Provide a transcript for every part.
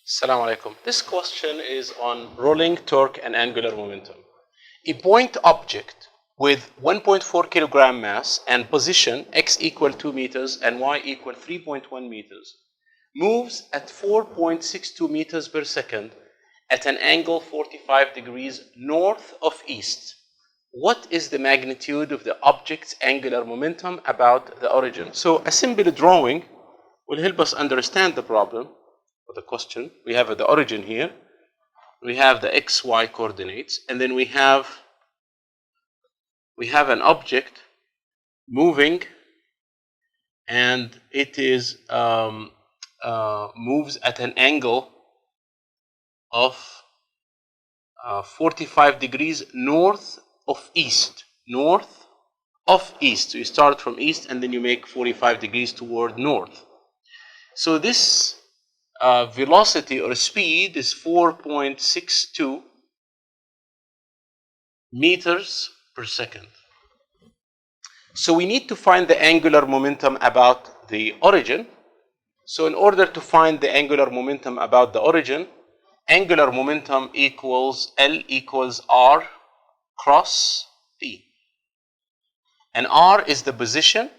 Assalamu alaikum. This question is on rolling torque and angular momentum. A point object with 1.4 kilogram mass and position x equal 2 meters and y equal 3.1 meters moves at 4.62 meters per second at an angle 45 degrees north of east. What is the magnitude of the object's angular momentum about the origin? So a simple drawing will help us understand the problem or the question. We have the origin here. We have the xy coordinates, and then we have an object moving, and it is moves at an angle of 45 degrees north of east. North of east. So you start from east and then you make 45 degrees toward north. So this velocity or speed is 4.62 meters per second. So we need to find the angular momentum about the origin. So in order to find the angular momentum about the origin, angular momentum equals L equals R cross P. And R is the position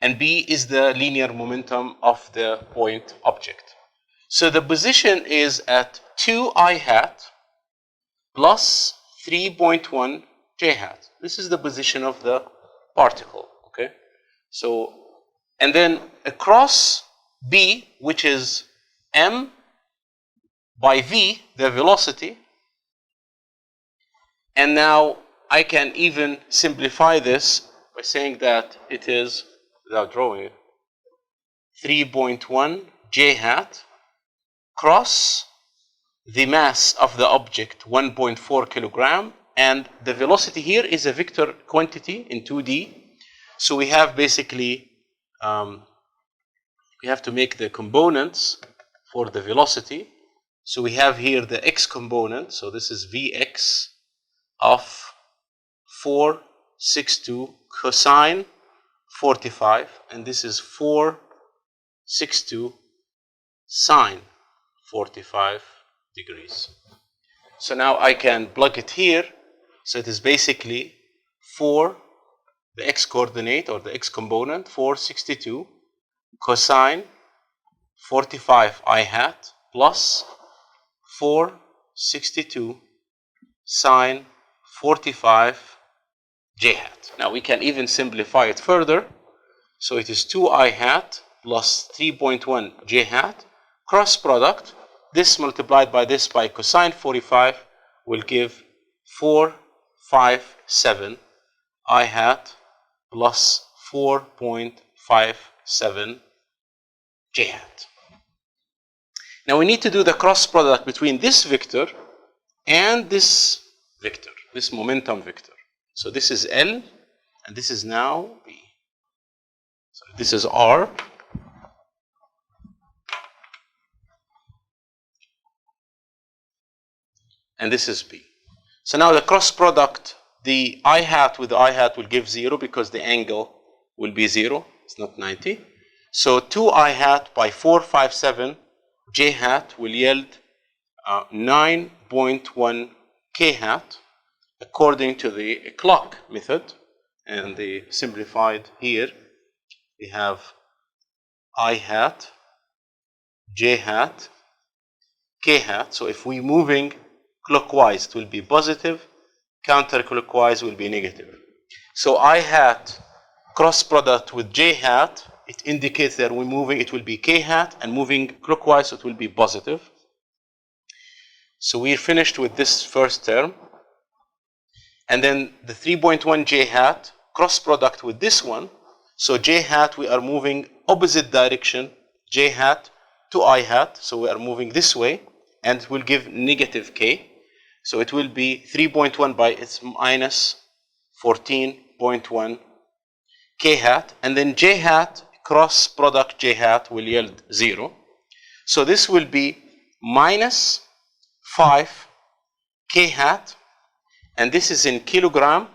and B is the linear momentum of the point object. So the position is at 2I hat plus 3.1 J hat. This is the position of the particle, okay? So, and then across B, which is M by V, the velocity, and now I can even simplify this by saying that it is, without drawing it, 3.1 J hat cross the mass of the object 1.4 kilogram, and the velocity here is a vector quantity in 2D. So we have basically we have to make the components for the velocity. So we have here the x component, so this is Vx of 462 cosine 45, and this is 462 sine 45 degrees. So now I can plug it here. So it is basically 4, the x coordinate or the x component, 462 cosine 45 I hat plus 462 sine 45 j hat. Now we can even simplify it further. So it is 2I hat plus 3.1 j hat cross product. This multiplied by this by cosine 45 will give 457 I hat plus 4.57 j hat. Now we need to do the cross product between this vector and this vector, this momentum vector. So this is L and this is now B. So this is R. And this is B. So now the cross product, the I hat with the I hat will give 0 because the angle will be 0. It's not 90. So 2I hat by 457 J hat will yield 9.1 K hat according to the clock method. And the simplified here, we have I hat, J hat, K hat. So if we're moving clockwise, it will be positive. Counterclockwise will be negative. So I hat cross product with J hat, it indicates that we're moving, it will be K hat, and moving clockwise, it will be positive. So we're finished with this first term. And then the 3.1 J hat cross product with this one. So J hat, we are moving opposite direction, J hat to I hat. So we are moving this way, and it will give negative K. So it will be 3.1 by its minus 14.1 K hat. And then J hat cross product J hat will yield 0. So this will be minus 5 K hat. And this is in kilogram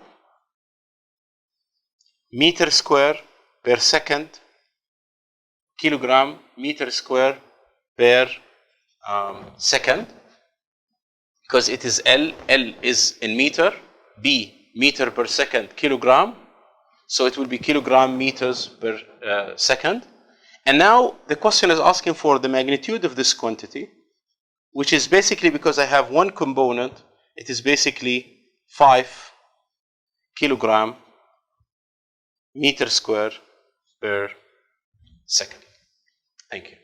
meter square per second, kilogram meter square per second, because it is L. L is in meter, B meter per second, kilogram. So it will be kilogram meters per second. And now the question is asking for the magnitude of this quantity, which is basically, because I have one component, it is basically 5 kilogram meter square per second. Thank you.